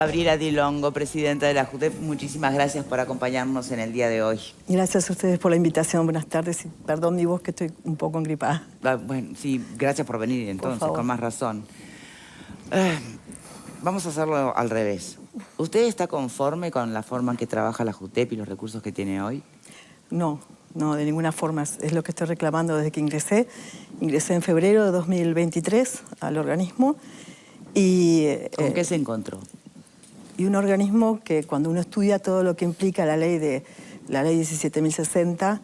Gabriela Di Longo, presidenta de la JUTEP, muchísimas gracias por acompañarnos en el día de hoy. Gracias a ustedes por la invitación. Buenas tardes y perdón mi voz que estoy un poco engripada. Bueno, sí, gracias por venir entonces, con más razón. Vamos a hacerlo al revés. ¿Usted está conforme con la forma en que trabaja la JUTEP y los recursos que tiene hoy? No, de ninguna forma. Es lo que estoy reclamando desde que ingresé. Ingresé en febrero de 2023 al organismo y... ¿Con qué se encontró? Y un organismo que cuando uno estudia todo lo que implica la ley 17.060,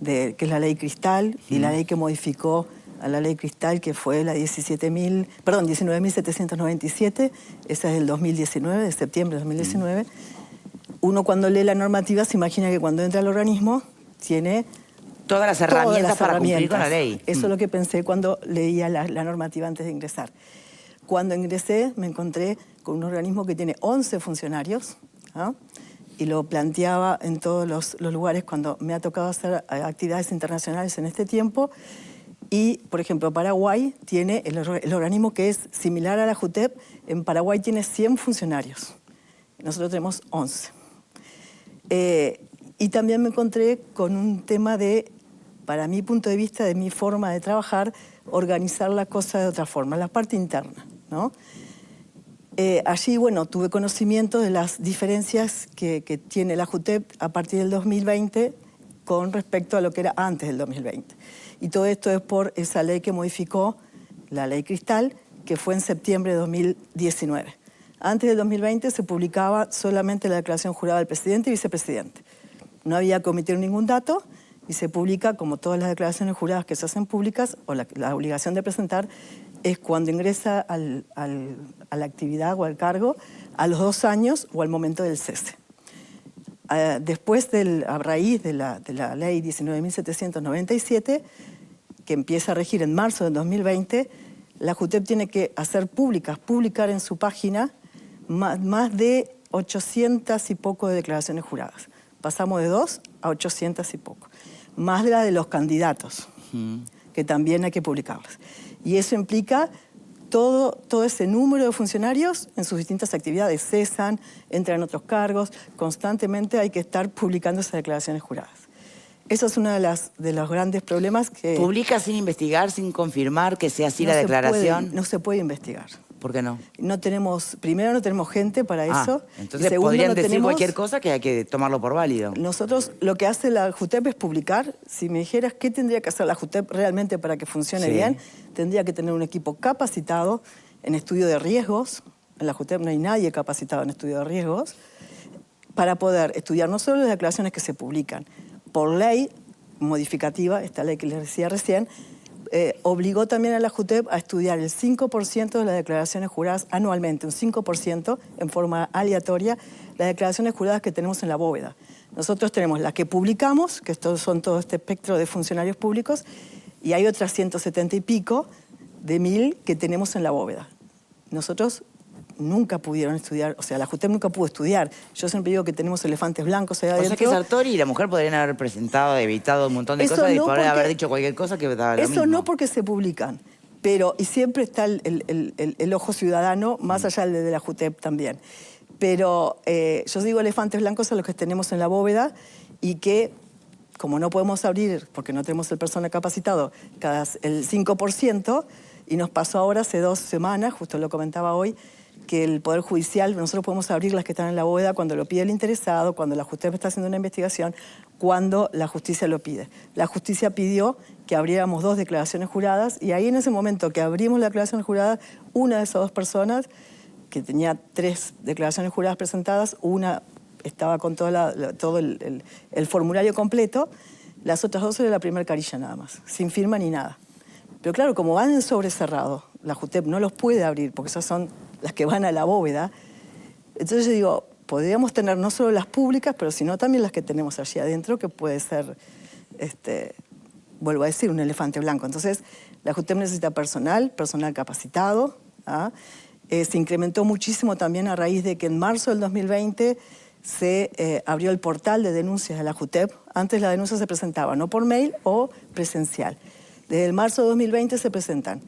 que es la ley Cristal, y la ley que modificó a la ley Cristal, que fue la 19.797, esa es del 2019, de septiembre de 2019. Uno cuando lee la normativa se imagina que cuando entra al organismo tiene todas las herramientas para cumplir con la ley. Eso es lo que pensé cuando leía la normativa antes de ingresar. Cuando ingresé me encontré con un organismo que tiene 11 funcionarios, ¿ah? Y lo planteaba en todos los lugares cuando me ha tocado hacer actividades internacionales en este tiempo. Y, por ejemplo, Paraguay tiene el organismo que es similar a la JUTEP. En Paraguay tiene 100 funcionarios. Nosotros tenemos 11. Y también me encontré con un tema de, para mi punto de vista, de mi forma de trabajar, organizar la cosa de otra forma, la parte interna, ¿no? Allí, bueno, tuve conocimiento de las diferencias que tiene la JUTEP a partir del 2020 con respecto a lo que era antes del 2020. Y todo esto es por esa ley que modificó la ley Cristal, que fue en septiembre de 2019. Antes del 2020 se publicaba solamente la declaración jurada del presidente y vicepresidente. No había que omitir ningún dato y se publica, como todas las declaraciones juradas que se hacen públicas, o la obligación de presentar, es cuando ingresa a la actividad o al cargo a los 2 años o al momento del cese. Después, a raíz de la ley 19.797, que empieza a regir en marzo del 2020, la JUTEP tiene que publicar en su página más de 800 y poco de declaraciones juradas. Pasamos de 2 a 800 y poco. Más de la de los candidatos, que también hay que publicarlas. Y eso implica todo ese número de funcionarios en sus distintas actividades. Cesan, entran en otros cargos, constantemente hay que estar publicando esas declaraciones juradas. Eso es uno de los grandes problemas que... ¿Publica sin investigar, sin confirmar que sea así la declaración? No se puede investigar. ¿Por qué no? Primero no tenemos gente para eso. Entonces segundo, podrían decir cualquier cosa que hay que tomarlo por válido. Nosotros lo que hace la JUTEP es publicar. Si me dijeras qué tendría que hacer la JUTEP realmente para que funcione bien, tendría que tener un equipo capacitado en estudio de riesgos. En la JUTEP no hay nadie capacitado en estudio de riesgos, para poder estudiar no solo las declaraciones que se publican. Por ley modificativa, esta ley que les decía recién, obligó también a la JUTEP a estudiar el 5% de las declaraciones juradas anualmente, un 5% en forma aleatoria, las declaraciones juradas que tenemos en la bóveda. Nosotros tenemos las que publicamos, que son todo este espectro de funcionarios públicos, y hay otras 170 y pico de 1000 que tenemos en la bóveda. Nosotros nunca pudieron estudiar, o sea, la JUTEP nunca pudo estudiar. Yo siempre digo que tenemos elefantes blancos allá adentro. O sea que Sartori y la mujer podrían haber presentado, evitado un montón de cosas y podrían haber dicho cualquier cosa que daba lo mismo. Eso no porque se publican, y siempre está el ojo ciudadano, más allá del de la JUTEP también. Pero yo digo elefantes blancos a los que tenemos en la bóveda y que, como no podemos abrir, porque no tenemos el personal capacitado, el 5%, y nos pasó ahora hace 2 semanas, justo lo comentaba hoy, que el Poder Judicial, nosotros podemos abrir las que están en la bóveda cuando lo pide el interesado, cuando la JUTEP está haciendo una investigación, cuando la justicia lo pide. La justicia pidió que abriéramos 2 declaraciones juradas y ahí en ese momento que abrimos la declaración jurada, una de esas 2 personas, que tenía 3 declaraciones juradas presentadas, una estaba con todo el formulario completo, las otras 2 era la primera carilla nada más, sin firma ni nada. Pero claro, como van en sobre cerrado, la JUTEP no los puede abrir porque esas son las que van a la bóveda. Entonces yo digo, podríamos tener no solo las públicas, pero sino también las que tenemos allí adentro, que puede ser, vuelvo a decir, un elefante blanco. Entonces, la JUTEP necesita personal capacitado. Se incrementó muchísimo también a raíz de que en marzo del 2020 se abrió el portal de denuncias de la JUTEP. Antes la denuncia se presentaba no por mail o presencial. Desde el marzo de 2020 se presentan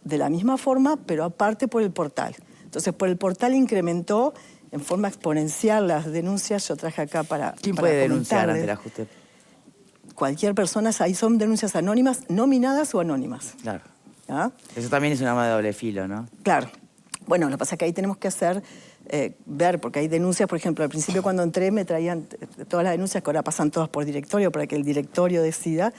de la misma forma, pero aparte por el portal. Entonces, por el portal incrementó en forma exponencial las denuncias. Yo traje acá para ¿Quién para puede denunciar comentarles. ante la JUTEP? Cualquier persona, ahí son denuncias anónimas, nominadas o anónimas. Claro. ¿Ah? Eso también es un arma de doble filo, ¿no? Claro. Bueno, lo que pasa es que ahí tenemos que hacer, ver, porque hay denuncias, por ejemplo, al principio cuando entré me traían todas las denuncias, que ahora pasan todas por directorio para que el directorio decida,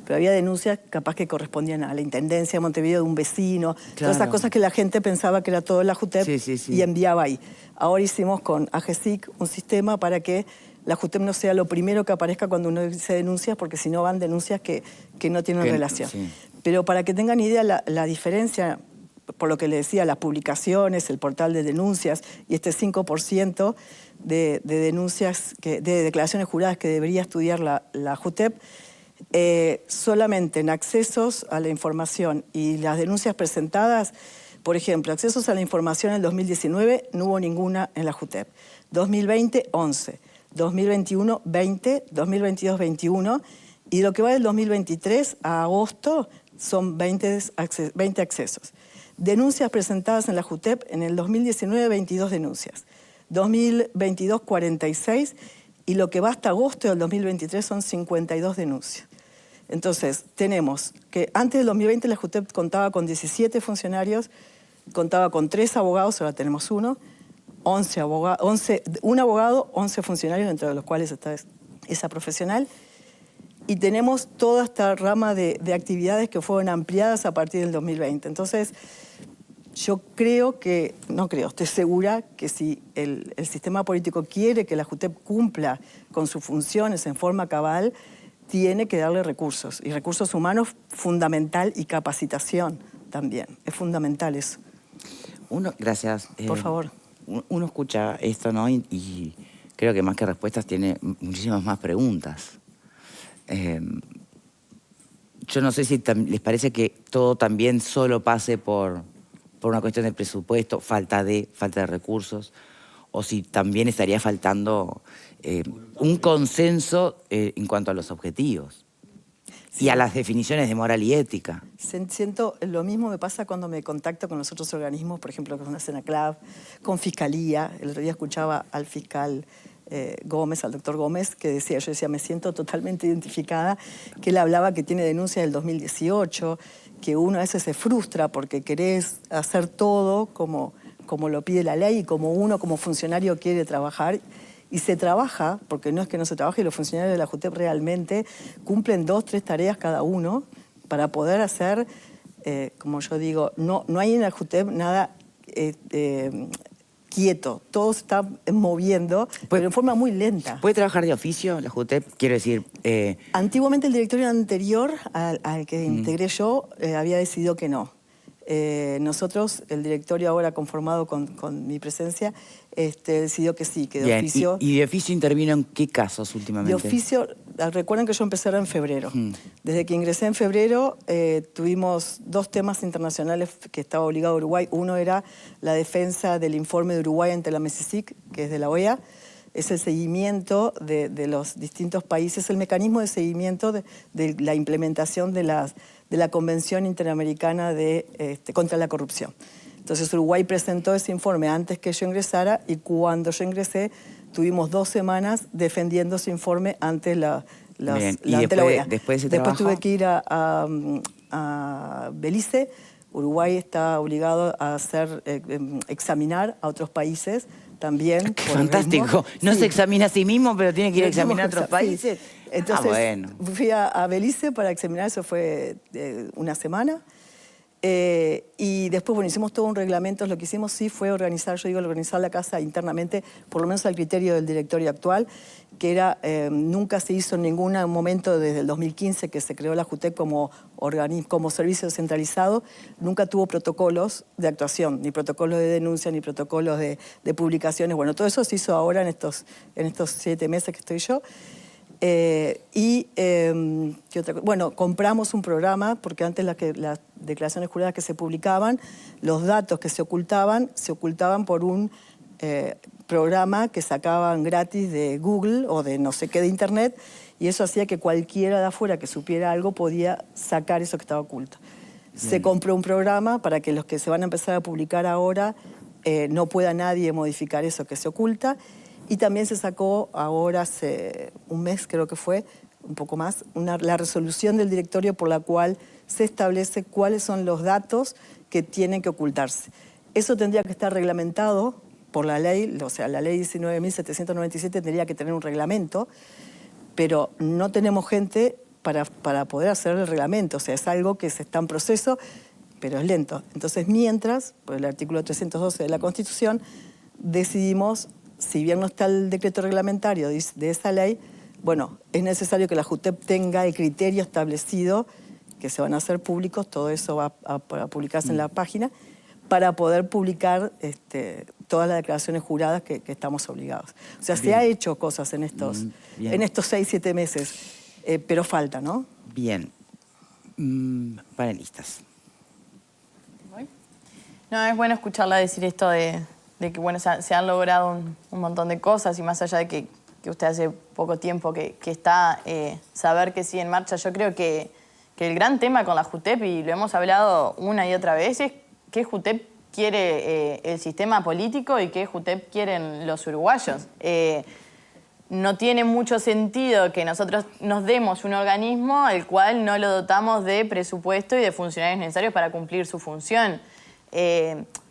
pero había denuncias capaz que correspondían a la Intendencia de Montevideo de un vecino, todas esas cosas que la gente pensaba que era todo la JUTEP y enviaba ahí. Ahora hicimos con AGESIC un sistema para que la JUTEP no sea lo primero que aparezca cuando uno dice denuncias, porque si no van denuncias que no tienen relación. Sí. Pero para que tengan idea la diferencia, por lo que le decía, las publicaciones, el portal de denuncias y este 5% de denuncias, de declaraciones juradas que debería estudiar la JUTEP, solamente en accesos a la información y las denuncias presentadas, por ejemplo, accesos a la información en el 2019 no hubo ninguna en la JUTEP, 2020, 11, 2021, 20, 2022, 21, y lo que va del 2023 a agosto son 20 accesos. Denuncias presentadas en la JUTEP en el 2019, 22 denuncias. 2022, 46, y lo que va hasta agosto del 2023 son 52 denuncias. Entonces, tenemos que antes del 2020 la JUTEP contaba con 17 funcionarios, contaba con 3 abogados, ahora tenemos uno, un abogado, 11 funcionarios, entre los cuales está esa profesional, y tenemos toda esta rama de actividades que fueron ampliadas a partir del 2020. Entonces, yo creo que, no creo, estoy segura que si el sistema político quiere que la JUTEP cumpla con sus funciones en forma cabal, tiene que darle recursos, y recursos humanos fundamental, y capacitación también, es fundamental eso. Gracias. Por favor. Uno escucha esto, ¿no? Y creo que más que respuestas tiene muchísimas más preguntas. Yo no sé si les parece que todo también solo pase por una cuestión de presupuesto, falta de recursos, o si también estaría faltando un consenso en cuanto a los objetivos y a las definiciones de moral y ética. Siento lo mismo me pasa cuando me contacto con los otros organismos, por ejemplo, con la Senaclab, con Fiscalía. El otro día escuchaba al fiscal Gómez, al doctor Gómez, que decía, yo decía, me siento totalmente identificada, que él hablaba que tiene denuncias del 2018, que uno a veces se frustra porque querés hacer todo como lo pide la ley y como uno como funcionario quiere trabajar. Y se trabaja, porque no es que no se trabaje, y los funcionarios de la JUTEP realmente cumplen 2, 3 tareas cada uno para poder hacer, como yo digo, no hay en la JUTEP nada quieto, todo se está moviendo, pero en forma muy lenta. ¿Puede trabajar de oficio la JUTEP? Quiero decir... Antiguamente el directorio anterior al que integré yo había decidido que no. Nosotros, el directorio ahora conformado con mi presencia, decidió que sí, que de oficio... ¿Y de oficio intervino en qué casos últimamente? De oficio, recuerden que yo empecé ahora en febrero. Desde que ingresé en febrero tuvimos 2 temas internacionales que estaba obligado Uruguay. Uno era la defensa del informe de Uruguay ante la MESICIC, que es de la OEA. Es el seguimiento de los distintos países, el mecanismo de seguimiento de la implementación de la Convención Interamericana contra la Corrupción. Entonces Uruguay presentó ese informe antes que yo ingresara, y cuando yo ingresé tuvimos 2 semanas defendiendo ese informe ante la OEA. Después tuve que ir a Belice. Uruguay está obligado a examinar a otros países también. Fantástico. No se examina a sí mismo, pero tiene que ir a examinar a otros países. Sí. Entonces, fui a Belice para examinar, eso fue una semana. Y después, bueno, hicimos todo un reglamento. Lo que hicimos sí fue organizar la casa internamente, por lo menos al criterio del directorio actual, que era, nunca se hizo en ningún momento desde el 2015 que se creó la JUTEP como servicio descentralizado, nunca tuvo protocolos de actuación, ni protocolos de denuncia, ni protocolos de publicaciones. Bueno, todo eso se hizo ahora en estos 7 meses que estoy yo. Bueno, compramos un programa, porque antes las declaraciones juradas que se publicaban, los datos que se ocultaban por un programa que sacaban gratis de Google o de no sé qué de Internet, y eso hacía que cualquiera de afuera que supiera algo podía sacar eso que estaba oculto. Se compró un programa para que los que se van a empezar a publicar ahora no pueda nadie modificar eso que se oculta. Y también se sacó ahora hace un mes, creo que fue, un poco más, la resolución del directorio por la cual se establece cuáles son los datos que tienen que ocultarse. Eso tendría que estar reglamentado por la ley, o sea, la ley 19.797 tendría que tener un reglamento, pero no tenemos gente para poder hacer el reglamento. O sea, es algo que está en proceso, pero es lento. Entonces, mientras, por el artículo 312 de la Constitución, decidimos, si bien no está el decreto reglamentario de esa ley, bueno, es necesario que la JUTEP tenga el criterio establecido, que se van a hacer públicos, todo eso va a publicarse en la página, para poder publicar todas las declaraciones juradas que estamos obligados. O sea, se ha hecho cosas en estos 6, 7 meses, pero falta, ¿no? Bien. Panelistas. No, es bueno escucharla decir esto de que bueno, se han logrado un montón de cosas, y más allá de que usted hace poco tiempo que está, saber que sigue en marcha. Yo creo que el gran tema con la JUTEP, y lo hemos hablado una y otra vez, es qué JUTEP quiere el sistema político y qué JUTEP quieren los uruguayos. No tiene mucho sentido que nosotros nos demos un organismo al cual no lo dotamos de presupuesto y de funcionarios necesarios para cumplir su función.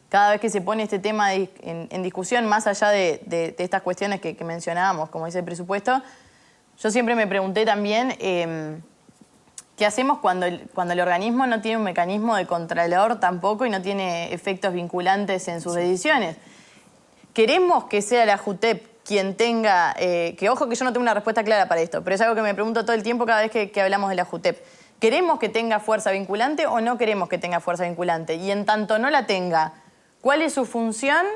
Cada vez que se pone este tema en discusión, más allá de estas cuestiones que mencionábamos, como dice el presupuesto, yo siempre me pregunté también qué hacemos cuando el organismo no tiene un mecanismo de contralor tampoco y no tiene efectos vinculantes en sus decisiones. ¿Queremos que sea la JUTEP quien tenga, que ojo que yo no tengo una respuesta clara para esto, pero es algo que me pregunto todo el tiempo cada vez que hablamos de la JUTEP? ¿Queremos que tenga fuerza vinculante o no queremos que tenga fuerza vinculante? Y en tanto no la tenga, ¿cuál es su función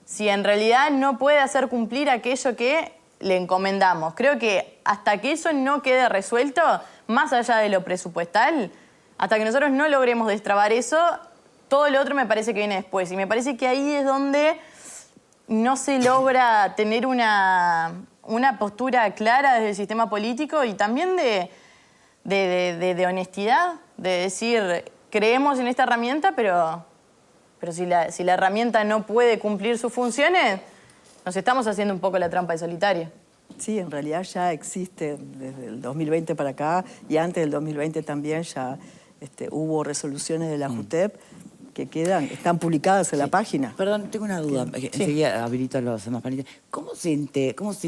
si en realidad no puede hacer cumplir aquello que le encomendamos? Creo que hasta que eso no quede resuelto, más allá de lo presupuestal, hasta que nosotros no logremos destrabar eso, todo lo otro me parece que viene después. Y me parece que ahí es donde no se logra tener una postura clara desde el sistema político y también de honestidad, de decir, creemos en esta herramienta, pero si la herramienta no puede cumplir sus funciones, nos estamos haciendo un poco la trampa de solitario. Sí, en realidad ya existe desde el 2020 para acá, y antes del 2020 también ya hubo resoluciones de la JUTEP que están publicadas en la página. Perdón, tengo una duda. Enseguida habilito a los demás panelistas. ¿Cómo se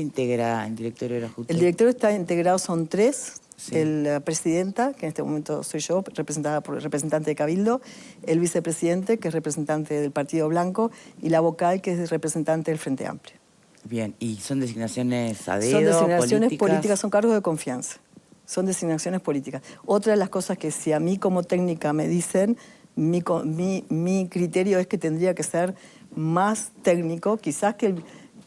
integra el directorio de la JUTEP? El directorio está integrado, son 3. Sí. La presidenta, que en este momento soy yo, representada por el representante de Cabildo, el vicepresidente, que es representante del Partido Blanco, y la vocal, que es representante del Frente Amplio. Bien, ¿y son designaciones a dedo, son designaciones políticas, son cargos de confianza. Son designaciones políticas. Otra de las cosas que si a mí como técnica me dicen, mi criterio es que tendría que ser más técnico, quizás que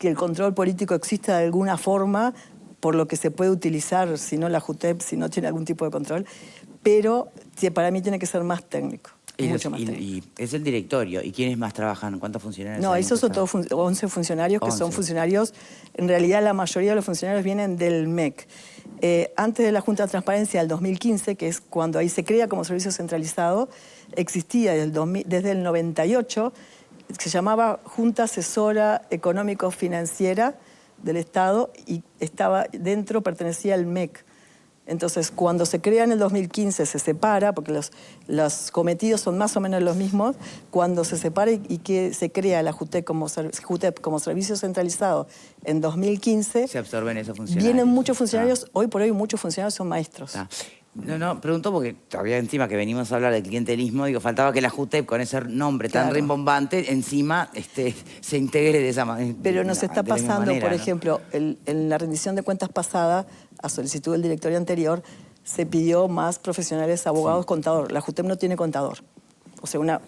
el control político exista de alguna forma, por lo que se puede utilizar, si no la JUTEP, si no tiene algún tipo de control, pero para mí tiene que ser más técnico. Mucho más técnico. Y es el directorio. ¿Y quiénes más trabajan? ¿Cuántos funcionarios? No, esos son todos 11 funcionarios, que son funcionarios, en realidad la mayoría de los funcionarios vienen del MEC. Antes de la Junta de Transparencia del 2015, que es cuando ahí se crea como servicio centralizado, existía desde el 98, se llamaba Junta Asesora Económico-Financiera del Estado, y estaba dentro, pertenecía al MEC. Entonces, cuando se crea en el 2015, se separa, porque los cometidos son más o menos los mismos. Cuando se separa y que se crea la JUTEP como servicio centralizado en 2015... Se absorben esos funcionarios. Vienen muchos funcionarios, hoy por hoy muchos funcionarios son maestros. No, pregunto porque todavía encima que venimos a hablar del clientelismo, digo, faltaba que la JUTEP, con ese nombre tan rimbombante, encima se integre de esa manera. Pero nos está pasando, por ejemplo, en la rendición de cuentas pasada, a solicitud del directorio anterior, se pidió más profesionales, abogados, contador. La JUTEP no tiene contador. O sea, una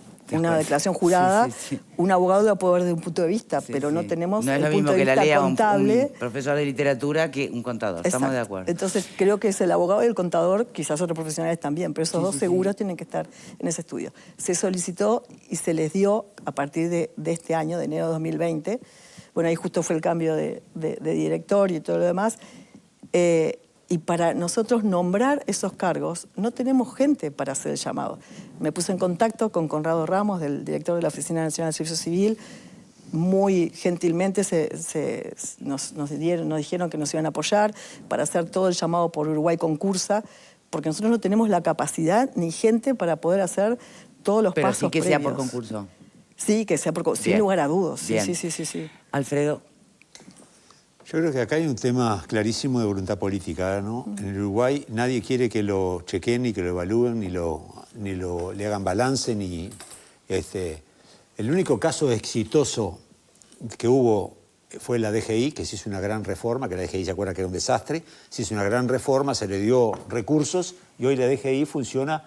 declaración jurada, un abogado la puede ver desde un punto de vista, pero no tenemos el punto de vista contable. Un profesor de literatura que un contador. Exacto. Estamos de acuerdo. Entonces, creo que es el abogado y el contador, quizás otros profesionales también, pero esos dos seguros tienen que estar en ese estudio. Se solicitó y se les dio a partir de este año, de enero de 2020. Bueno, ahí justo fue el cambio de directorio y todo lo demás. Y para nosotros nombrar esos cargos, no tenemos gente para hacer el llamado. Me puse en contacto con Conrado Ramos, del director de la Oficina Nacional de Servicio Civil, muy gentilmente nos dijeron que nos iban a apoyar para hacer todo el llamado por Uruguay Concursa, porque nosotros no tenemos la capacidad ni gente para poder hacer todos los Pero pasos sí que previos. sea por concurso. Sí, que sea por concurso, sin Bien. lugar a dudas. Sí, Bien. sí. Alfredo, Yo creo que acá hay un tema clarísimo de voluntad política, ¿no? En el Uruguay nadie quiere que lo chequeen, ni que lo evalúen, ni le hagan balance, ni... El único caso exitoso que hubo fue la DGI, que se hizo una gran reforma, que la DGI se acuerda que era un desastre, se hizo una gran reforma, se le dio recursos y hoy la DGI funciona,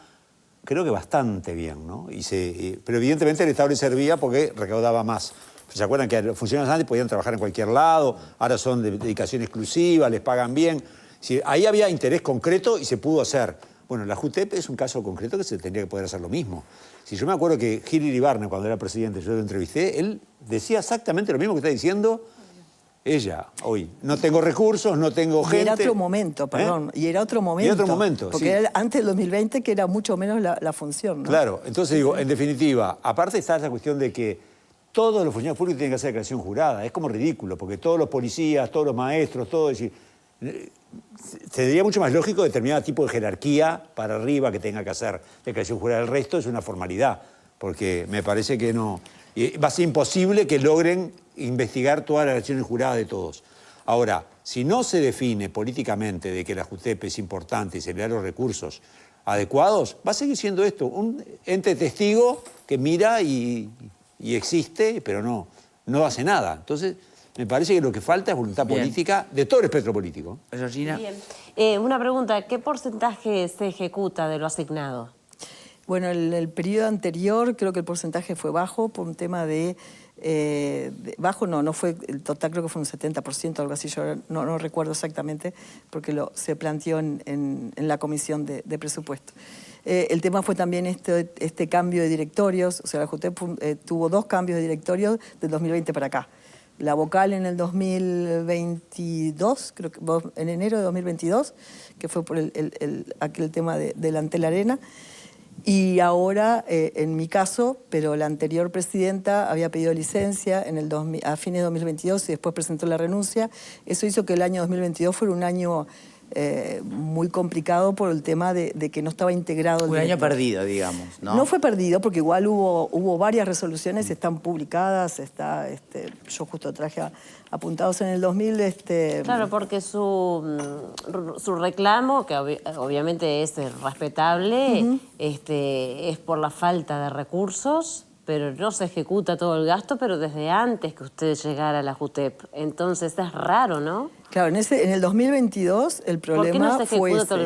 creo que bastante bien, ¿no? Pero evidentemente el Estado le servía porque recaudaba más. ¿Se acuerdan que los funcionarios antes podían trabajar en cualquier lado? Ahora son de dedicación exclusiva, les pagan bien. Ahí había interés concreto y se pudo hacer. Bueno, la JUTEP es un caso concreto que se tendría que poder hacer lo mismo. Si yo me acuerdo que Gil Iribarne, cuando era presidente, yo lo entrevisté, él decía exactamente lo mismo que está diciendo ella hoy. No tengo recursos, no tengo gente. Y era otro momento, perdón. Y era otro momento. Y era otro momento, porque sí. era antes del 2020, que era mucho menos la función, ¿no? Claro, entonces digo, en definitiva, aparte está esa cuestión de que todos los funcionarios públicos tienen que hacer declaración jurada. Es como ridículo, porque todos los policías, todos los maestros, todo... Sería mucho más lógico determinado tipo de jerarquía para arriba que tenga que hacer declaración jurada. El resto es una formalidad, porque me parece que no... Va a ser imposible que logren investigar todas las acciones juradas de todos. Ahora, si no se define políticamente de que la JUTEP es importante y se le dan los recursos adecuados, va a seguir siendo esto, un ente testigo que mira y existe, pero no hace nada. Entonces, me parece que lo que falta es voluntad Bien. política de todo el espectro político. Georgina. Bien. Una pregunta, ¿qué porcentaje se ejecuta de lo asignado? Bueno, el periodo anterior creo que el porcentaje fue bajo por un tema bajo no fue, el total creo que fue un 70%, algo así, yo no recuerdo exactamente, porque se planteó en la comisión de presupuesto. El tema fue también este cambio de directorios, o sea, la JUTEP tuvo 2 cambios de directorios del 2020 para acá. La vocal en el 2022, creo que en enero de 2022, que fue por aquel tema del Antel Arena. Y ahora, en mi caso, pero la anterior presidenta había pedido licencia a fines de 2022 y después presentó la renuncia. Eso hizo que el año 2022 fuera un año muy complicado por el tema de que no estaba integrado. Un año perdido, digamos, ¿no? No fue perdido, porque igual hubo varias resoluciones, están publicadas, yo justo traje apuntados en el 2000. Claro, porque su reclamo, que obviamente es respetable, es por la falta de recursos, pero no se ejecuta todo el gasto, pero desde antes que usted llegara a la JUTEP. Entonces es raro, ¿no? Claro, en el 2022 el problema ¿Por qué no se fue ejecuta todo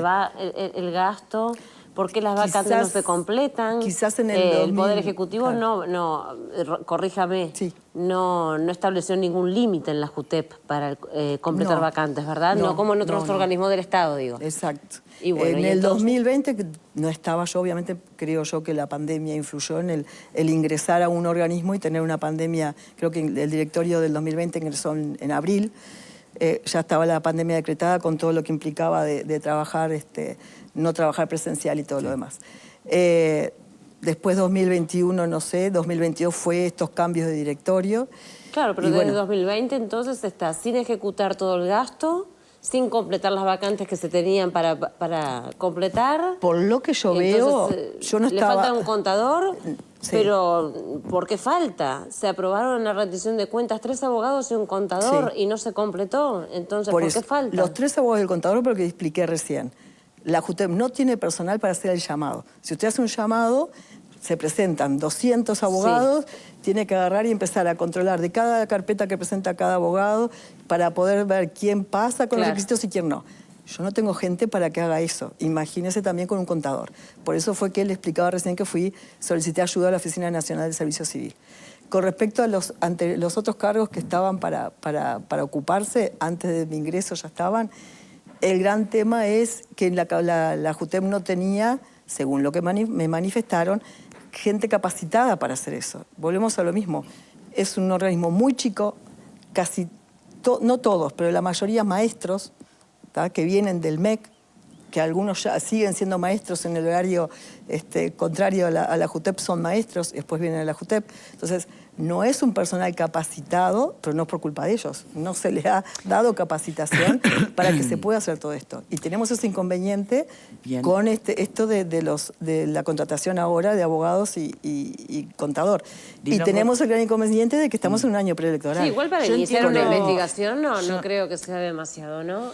el gasto? ¿Por qué las vacantes no se completan? Quizás en el el 2000, Poder Ejecutivo claro. Corríjame, Sí. no estableció ningún límite en la JUTEP para completar No. vacantes, ¿verdad? No como en otros organismos del Estado, digo. Exacto. Y bueno, en ¿y el entonces? 2020, que no estaba yo, obviamente creo yo que la pandemia influyó en el ingresar a un organismo y tener una pandemia. Creo que el directorio del 2020 ingresó en abril. Ya estaba la pandemia decretada con todo lo que implicaba de trabajar, no trabajar presencial y todo lo demás. Después 2021, no sé, 2022 fue estos cambios de directorio. Claro, pero Y desde bueno, 2020 entonces está sin ejecutar todo el gasto, sin completar las vacantes que se tenían para completar. por lo que yo Entonces, veo, yo no le estaba... falta un contador, Sí. pero ¿por qué falta? Se aprobaron en la rendición de cuentas 3 abogados y un contador Sí. y no se completó. Entonces, ¿por eso, qué falta? los 3 abogados del contador, pero que expliqué recién. La JUTEP no tiene personal para hacer el llamado. Si usted hace un llamado, se presentan 200 abogados, tiene que agarrar y empezar a controlar de cada carpeta que presenta cada abogado para poder ver quién pasa con los Claro. requisitos y quién no. Yo no tengo gente para que haga eso. Imagínese también con un contador. Por eso fue que le explicaba recién que solicité ayuda a la Oficina Nacional del Servicio Civil. Con respecto a los otros cargos que estaban para ocuparse, antes de mi ingreso ya estaban, el gran tema es que la JUTEP no tenía, según lo que me manifestaron, gente capacitada para hacer eso. Volvemos a lo mismo. Es un organismo muy chico, no todos, pero la mayoría maestros, ¿tá? Que vienen del MEC, que algunos ya siguen siendo maestros en el horario contrario a la JUTEP, son maestros y después vienen a la JUTEP. Entonces, no es un personal capacitado, pero no es por culpa de ellos. No se les ha dado capacitación para que se pueda hacer todo esto. Y tenemos ese inconveniente Bien. con esto de la contratación ahora de abogados y contador. Y Digamos- tenemos el gran inconveniente de que estamos en un año preelectoral. Sí, igual para Yo iniciar una entiendo- investigación no creo que sea demasiado, ¿no?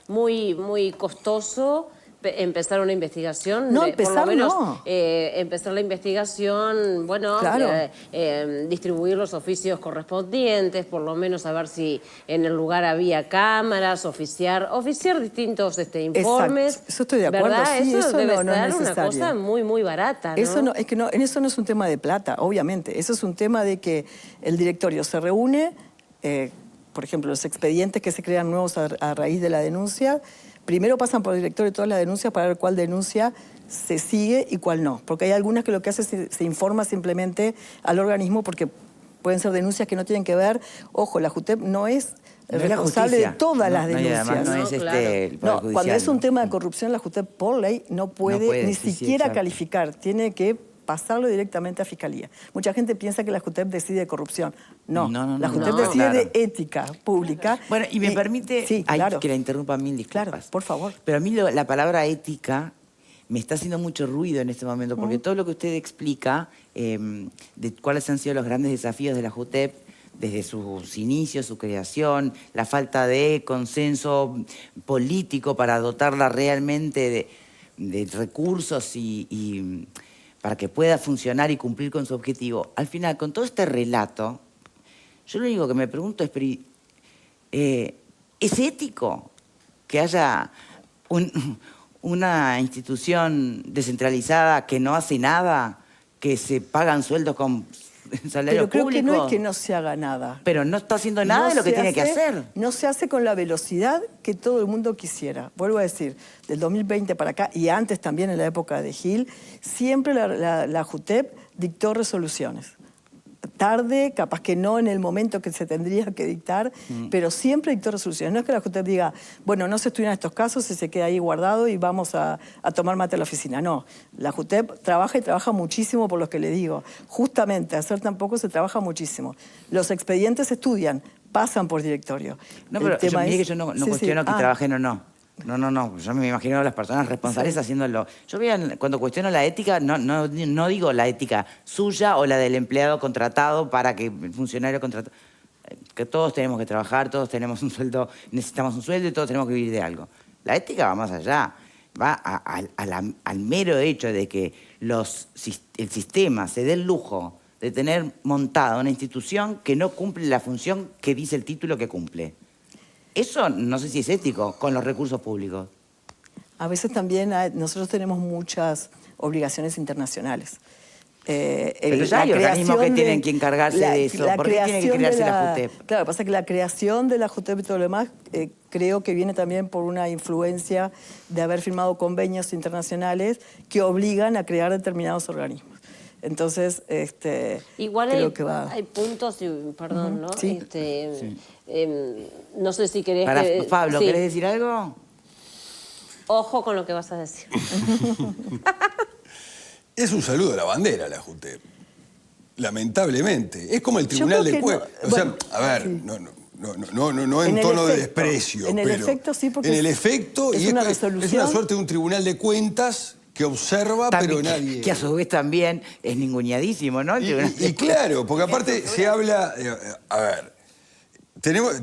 Muy costoso empezar una investigación. No, por empezar lo menos no. empezar la investigación, bueno, Claro. distribuir los oficios correspondientes, por lo menos saber si en el lugar había cámaras, oficiar distintos informes. Eso estoy de acuerdo, ¿Verdad? sí, eso debe no es ser una necesario. cosa muy barata, ¿no? Eso no, es que no, en eso no es un tema de plata, obviamente. Eso es un tema de que el directorio se reúne, por ejemplo, los expedientes que se crean nuevos a raíz de la denuncia, primero pasan por el directorio todas las denuncias para ver cuál denuncia se sigue y cuál no. Porque hay algunas que lo que hace es se informa simplemente al organismo porque pueden ser denuncias que no tienen que ver. Ojo, la JUTEP no es No es la responsable justicia. de todas las No, y denuncias. además no No, es claro. el Poder No, cuando Judicial, es un ¿no? tema de corrupción, la JUTEP por ley no puede ni sí, sí, siquiera exacto. calificar, tiene que pasarlo directamente a Fiscalía. Mucha gente piensa que la JUTEP decide de corrupción. No, No, la no, JUTEP no, decide claro. de ética pública. Bueno, y me permite, Sí, ay, claro. que la interrumpa mil disculpas. Claro, por favor. Pero a mí la palabra ética me está haciendo mucho ruido en este momento, porque todo lo que usted explica de cuáles han sido los grandes desafíos de la JUTEP desde sus inicios, su creación, la falta de consenso político para dotarla realmente de recursos y para que pueda funcionar y cumplir con su objetivo. Al final, con todo este relato, yo lo único que me pregunto es, ¿es ético que haya una institución descentralizada que no hace nada, que se pagan sueldos con salarios Pero creo públicos? que no es que no se haga nada. Pero no está haciendo nada No de lo que se tiene que hace- hacer. No se hace con la velocidad que todo el mundo quisiera. Vuelvo a decir, del 2020 para acá, y antes también en la época de Gil, siempre la JUTEP dictó resoluciones. Tarde, capaz que no en el momento que se tendría que dictar, pero siempre dictó resoluciones. No es que la JUTEP diga, bueno, no se estudian estos casos y se queda ahí guardado y vamos a tomar mate a la oficina. No, la JUTEP trabaja y trabaja muchísimo por lo que le digo. Justamente, hacer tampoco se trabaja muchísimo. Los expedientes se estudian, pasan por directorio. No, El pero tema mire es- que yo no Sí, sí. cuestiono que Ah, trabajen o no. No. Yo me imagino a las personas responsables haciéndolo. Yo cuando cuestiono la ética, no digo la ética suya o la del empleado contratado para que el funcionario contratado. Que todos tenemos que trabajar, todos tenemos un sueldo, necesitamos un sueldo y todos tenemos que vivir de algo. La ética va más allá. Va al mero hecho de que el sistema se dé el lujo de tener montada una institución que no cumple la función que dice el título que cumple. Eso no sé si es ético con los recursos públicos. A veces también nosotros tenemos muchas obligaciones internacionales. Pero ya hay organismos que tienen que encargarse de eso. ¿Por qué tiene que crearse la JUTEP? Claro, pasa que la creación de la JUTEP y todo lo demás creo que viene también por una influencia de haber firmado convenios internacionales que obligan a crear determinados organismos. Entonces, Igual creo que va... hay puntos, perdón, ¿no? Sí. No sé si querés Para, que... Pablo, sí. ¿querés decir algo? Ojo con lo que vas a decir. Es un saludo a la bandera, la JUTEP. Lamentablemente. Es como el Yo Tribunal creo de que Cuentas. no. O sea, Bueno, a ver, sí. no en En el tono de efecto. desprecio. En el pero efecto sí, porque en el es- efecto, es y una es resolución. una suerte de un Tribunal de Cuentas que observa, También, pero nadie... que a su vez también es ninguneadísimo, ¿no? Y claro, porque aparte se habla... a ver,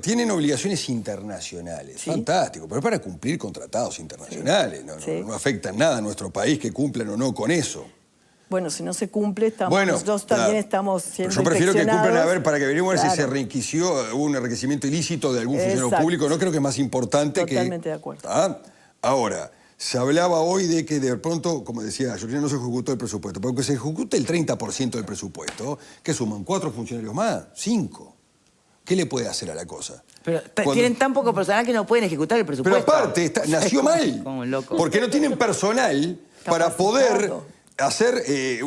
tienen obligaciones internacionales, fantástico, pero es para cumplir con tratados internacionales. Sí. No afecta en nada a nuestro país que cumplan o no con eso. Bueno, si no se cumple, Bueno, nosotros claro. también estamos siendo Pero yo prefiero que cumplan, a ver, inspeccionados. para que veremos a ver si se Claro. reenquició, hubo un enriquecimiento ilícito de algún funcionario Exacto. público. No creo que es más importante que... Totalmente de acuerdo. ¿Ah? Ahora, se hablaba hoy de que de pronto, como decía Georgina, no se ejecutó el presupuesto. Pero que se ejecute el 30% del presupuesto, que suman 4 funcionarios más, 5. ¿Qué le puede hacer a la cosa? Pero Cuando- tienen tan poco personal que no pueden ejecutar el Pero presupuesto. aparte, nació mal. Como un loco. Porque no tienen personal para Capacitado. poder hacer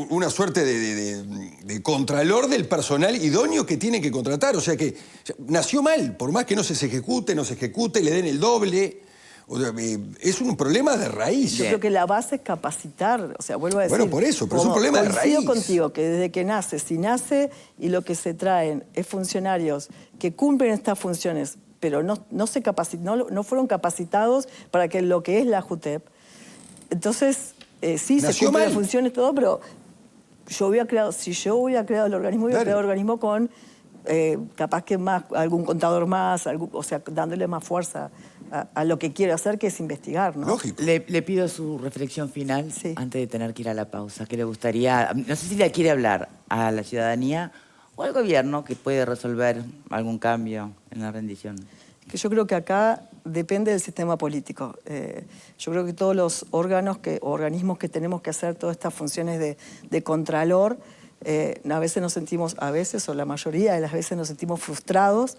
una suerte de contralor del personal idóneo que tienen que contratar. O sea que nació mal, por más que no se ejecute, le den el doble. O sea, es un problema de raíz. Yo creo que la base es capacitar, o sea, vuelvo a decir... Bueno, por eso, pero es un como problema de coincido raíz. contigo, que desde que nace, si nace y lo que se traen es funcionarios que cumplen estas funciones, pero no fueron capacitados para que lo que es la JUTEP, entonces sí, se Nació cumplen mal. las funciones, todo, pero si yo hubiera creado el organismo, hubiera creado el organismo con capaz que algún contador más, o sea, dándole más fuerza a lo que quiere hacer, que es investigar, ¿no? Lógico. Le pido su reflexión final Sí. antes de tener que ir a la pausa. ¿Qué le gustaría? No sé si le quiere hablar a la ciudadanía o al gobierno que puede resolver algún cambio en la rendición. Que yo creo que acá depende del sistema político. Yo creo que todos los organismos que tenemos que hacer todas estas funciones de contralor, a veces o la mayoría de las veces nos sentimos frustrados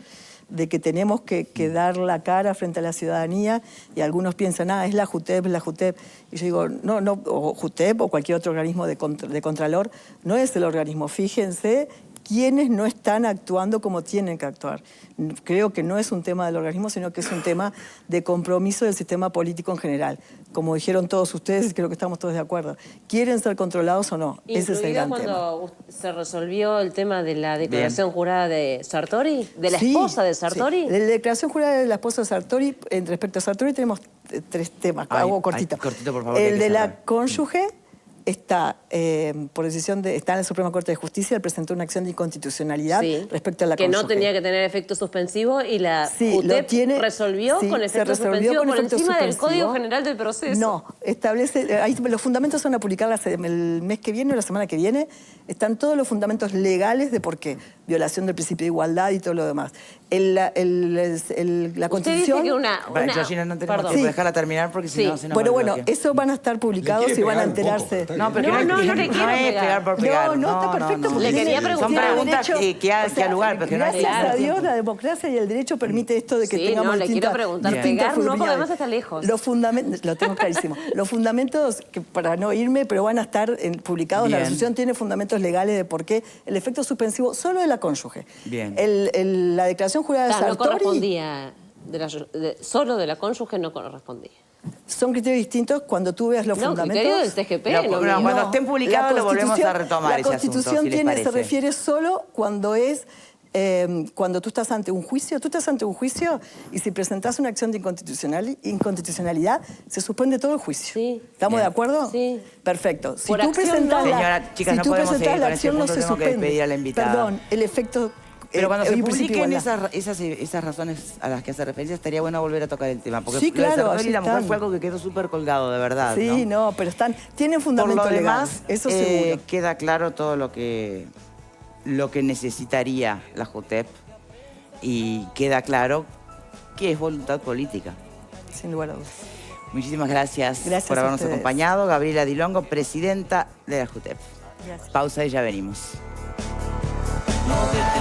de que tenemos que dar la cara frente a la ciudadanía y algunos piensan, es la JUTEP, es la JUTEP. Y yo digo, no, o JUTEP o cualquier otro organismo de contralor, no es el organismo. Fíjense quiénes no están actuando como tienen que actuar. Creo que no es un tema del organismo, sino que es un tema de compromiso del sistema político en general. Como dijeron todos ustedes, creo que estamos todos de acuerdo. ¿Quieren ser controlados o no? Ese es el gran tema. Cuando se resolvió el tema de la declaración jurada de Sartori, de la esposa de Sartori. Sí. De la declaración jurada de la esposa de Sartori, respecto a Sartori tenemos 3 temas, hago cortito. Cortito, por favor. que hay El que de la cerrar. cónyuge está por decisión está en la Suprema Corte de Justicia, él presentó una acción de inconstitucionalidad respecto a la que cónyuge. no tenía que tener efecto suspensivo y la Sí, JUTEP lo resolvió sí, con se efecto resolvió suspensivo con por efecto encima del suspensivo. Código General del Proceso. No, establece, ahí los fundamentos se van a publicar el mes que viene o la semana que viene. Están todos los fundamentos legales de por qué. Violación del principio de igualdad y todo lo demás. La Usted Constitución... dice que Vale, Georgina, no tenemos Perdón. tiempo de dejarla terminar porque si Sí. no se nos va el Bueno, bloque. eso van a estar publicados Le quiere y van a pegar un poco, enterarse. está No, pero No, que no, no le no quiero es pegar. pegar por pegar. No, está perfecto. porque Le quería tiene- preguntar. tiene Son preguntas derecho. que al lugar, pero que no hay gracias a tiempo. Dios la democracia y el derecho permite esto de que Sí, tengamos no, le quiero distintas, preguntar. distintas Pegar no, porque opiniones. además está lejos. Los fundamentos, lo tengo clarísimo. Los fundamentos, que para no irme, pero van a estar publicados. Bien. La resolución tiene fundamentos legales de por qué el efecto suspensivo solo de la cónyuge. Bien. La declaración jurada de No Sartori correspondía, solo de la cónyuge no correspondía. son criterios distintos cuando tú veas los No, fundamentos. criterio del TGP. No, no no, mío. cuando estén publicados la lo volvemos a Constitución- retomar ese La asunto, Constitución si les se parece. refiere solo cuando cuando tú estás ante un juicio. Tú estás ante un juicio y si presentás una acción de inconstitucionalidad, se suspende todo el juicio. Sí. ¿Estamos Bien. de acuerdo? Sí. Perfecto. Si Por tú acción presentás no. Señora, chicas, si no tú podemos presentás seguir la con este acción, no punto, se tengo que suspende. despedir a la invitada. Perdón, el efecto... Pero cuando se hay un principio de publiquen igualdad. esas razones a las que hace referencia, estaría bueno volver a tocar el tema. Porque Sí, lo de claro, Sartori allí y la mujer están. fue algo que quedó súper colgado, de verdad. Sí, no, pero tienen Por fundamento lo legal. demás, Eso seguro. queda claro todo lo que necesitaría la JUTEP y queda claro que es voluntad política. Sin lugar a dudas. Muchísimas gracias, Gracias por a habernos ustedes. acompañado. Gabriela Dilongo, presidenta de la JUTEP. Gracias. Pausa y ya venimos. No te